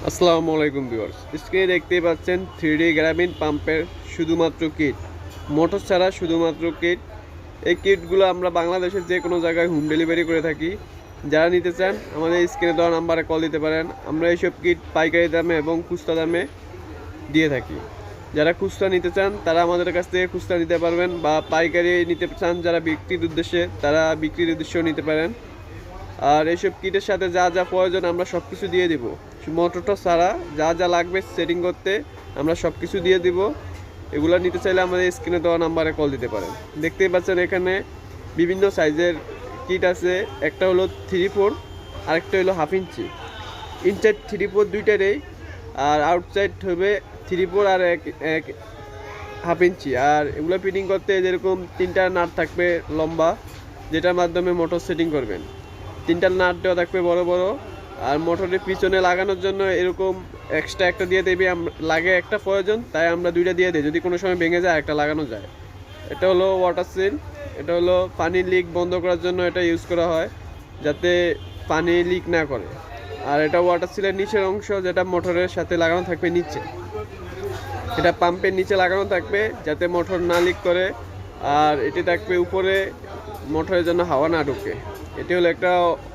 আসসালামু আলাইকুম ভিউয়ার্স, স্ক্রিনে দেখতেই পাচ্ছেন 3D গ্রামীণ পাম্পের শুধুমাত্র কিট, মোটর ছাড়া শুধুমাত্র কিট। এই কিটগুলো আমরা বাংলাদেশের যে কোনো জায়গায় হোম ডেলিভারি করে থাকি। যারা নিতে চান আমাদের স্ক্রিনে দেওয়া নাম্বারে কল দিতে পারেন। আমরা এইসব কিট পাইকারি দামে এবং খুচরা দামে দিয়ে থাকি। যারা খুচরা নিতে চান তারা আমাদের কাছ থেকে খুচরা নিতে পারবেন, বা পাইকারি নিতে চান যারা বিক্রির উদ্দেশ্যে তারা বিক্রির উদ্দেশ্যেও নিতে পারেন। আর এইসব কিটের সাথে যা যা প্রয়োজন আমরা সব কিছু দিয়ে দিব। মোটরটা ছাড়া যা যা লাগবে সেটিং করতে আমরা সব কিছু দিয়ে দিব। এগুলো নিতে চাইলে আমাদের স্ক্রিনে দেওয়া নাম্বারে কল দিতে পারেন। দেখতেই পাচ্ছেন এখানে বিভিন্ন সাইজের কিট আছে। একটা হলো 3/4, আরেকটা হলো 1/2 ইঞ্চি। ইনসাইড 3/4 দুইটারই, আর আউটসাইড হবে 3/4 আর এক 1/2 ইঞ্চি। আর এগুলো ফিটিং করতে যেরকম 3টা নাট থাকবে লম্বা, যেটার মাধ্যমে মোটর সেটিং করবেন। 3টা নাট দেওয়া থাকবে বড় বড়। আর মোটরের পিছনে লাগানোর জন্য এরকম এক্সট্রা একটা দিয়ে দেবে, লাগে একটা প্রয়োজন, তাই আমরা 2টা দিয়ে দিই, যদি কোনো সময় ভেঙে যায় একটা লাগানো যায়। এটা হলো ওয়াটার সিল, এটা হলো পানি লিক বন্ধ করার জন্য এটা ইউজ করা হয়, যাতে পানি লিক না করে। আর এটা ওয়াটার সিলের নিচের অংশ, যেটা মোটরের সাথে লাগানো থাকবে নিচে। এটা পাম্পের নিচে লাগানো থাকবে যাতে মোটর না লিক করে। আর এটি থাকবে উপরে, মোটরের জন্য হাওয়া না ঢুকে। এটি হলো একটা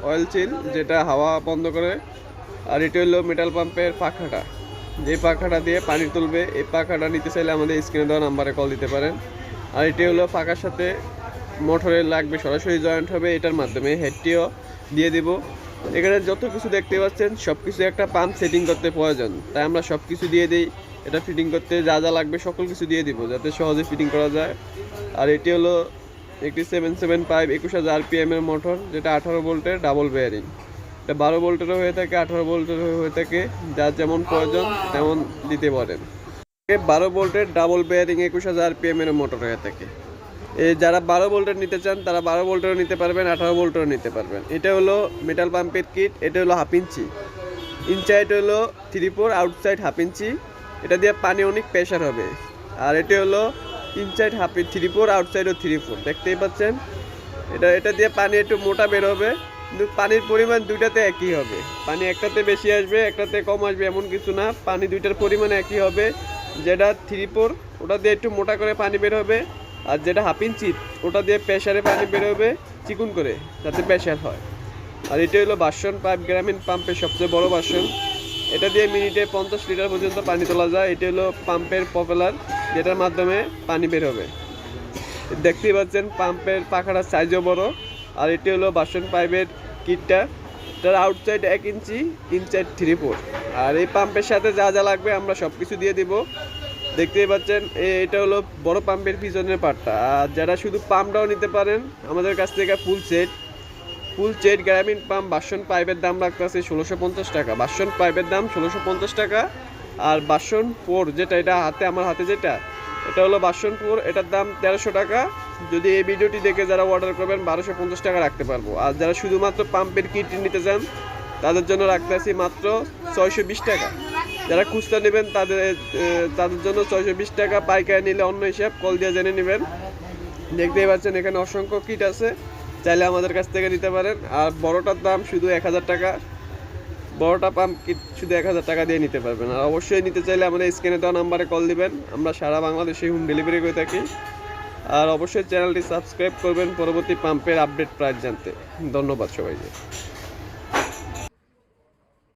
অয়েল সিল, যেটা হাওয়া বন্ধ করে। আর এটি হলো মেটাল পাম্পের পাখাটা, যে পাখাটা দিয়ে পানি তুলবে। এই পাখাটা নিতে চাইলে আমাদের স্ক্রিনে দেওয়া নাম্বারে কল দিতে পারেন। আর এটি হলো পাখার সাথে মোটরে লাগবে, সরাসরি জয়েন্ট হবে এটার মাধ্যমে। হেডটিও দিয়ে দিব। এখানে যত কিছু দেখতে পাচ্ছেন সব কিছু একটা পাম্প সেটিং করতে প্রয়োজন, তাই আমরা সব কিছু দিয়ে দিই। এটা ফিটিং করতে যা যা লাগবে সকল কিছু দিয়ে দিব, যাতে সহজে ফিটিং করা যায়। আর এটি হলো একটি 775 21,000 RPM এর মোটর, যেটা 18 ভোল্টের ডাবল বেয়ারিং। এটা 12 ভোল্টেরও হয়ে থাকে, 18 ভোল্টেরও হয়ে থাকে, যার যেমন প্রয়োজন তেমন দিতে পারেন। 12 ভোল্টের ডাবল বেয়ারিং 21,000 RPM এর মোটর হয়ে থাকে। যারা 12 ভোল্টের নিতে চান তারা 12 ভোল্টেরও নিতে পারবেন, 18 ভোল্টেরও নিতে পারবেন। এটা হলো মেটাল পাম্পের কিট। এটা হলো 1/2 ইঞ্চি। ইনসাইড হলো 3/4, আউটসাইড 1/2 ইঞ্চি। এটা দিয়ে পানি অনেক প্রেশার হবে। আর এটা হলো ইনসাইড 3/4, আউটসাইডও 3/4। দেখতেই পাচ্ছেন এটা দিয়ে পানি একটু মোটা বের হবে, কিন্তু পানির পরিমাণ দুইটাতে একই হবে। পানি একটাতে বেশি আসবে, একটাতে কম আসবে এমন কিছু না। পানি দুইটার পরিমাণ একই হবে। যেটা 3/4 ওটা দিয়ে একটু মোটা করে পানি বের হবে, আর যেটা 1/2 ইঞ্চি ওটা দিয়ে প্রেশারে পানি বের হবে, চিকুন করে, যাতে প্রেশার হয়। আর এটা হলো বাসন পাইপ, গ্রামীণ পাম্পের সবচেয়ে বড় বাসন। এটা দিয়ে মিনিটে 50 লিটার পর্যন্ত পানি তোলা যায়। এটা হলো পাম্পের পপুলার, যেটার মাধ্যমে পানি বের হবে। দেখতেই পাচ্ছেন পাম্পের পাখাটার সাইজও বড়। আর এটি হলো বাসন পাইপের কিটটা, এটার আউটসাইড 1 ইঞ্চি, ইনসাইড 3/4। আর এই পাম্পের সাথে যা যা লাগবে আমরা সব কিছু দিয়ে দিব। দেখতেই পাচ্ছেন এটা হলো বড় পাম্পের পিছনের পার্টটা। আর যারা শুধু পাম্পটাও নিতে পারেন আমাদের কাছ থেকে ফুল সেট গ্রামীণ পাম্প বাসন পাইপের দাম রাখতেছে 1650 টাকা। বাসন পাইপের দাম 1650 টাকা। আর বাসন 4 যেটা, এটা আমার হাতে যেটা, এটা হলো বাসন 4, এটার দাম 1300 টাকা। যদি এই ভিডিওটি দেখে যারা অর্ডার করবেন 1250 টাকা রাখতে পারবো। আর যারা শুধুমাত্র পাম্পের কিট নিতে চান তাদের জন্য রাখতেছি মাত্র 620 টাকা। যারা খুচরা নেবেন তাদের জন্য 620 টাকা, পাইকারি নিলে অন্য হিসাব, কল দিয়ে জেনে নেবেন। দেখতেই পাচ্ছেন এখানে অসংখ্য কিট আছে, চাইলে আমাদের কাছ থেকে নিতে পারেন। আর বড়টার দাম শুধু 1000 টাকা। বড়টা পাম্প কিট শুধু 1000 টাকা দিয়ে নিতে পারবেন। আর অবশ্যই নিতে চাইলে আমাদের স্ক্রিনে দেওয়া নাম্বারে কল দিবেন। আমরা সারা বাংলাদেশে হোম ডেলিভারি করে থাকি। আর অবশ্যই চ্যানেলটি সাবস্ক্রাইব করবেন পরবর্তী পাম্পের আপডেট প্রাইস জানতে। ধন্যবাদ সবাইকে।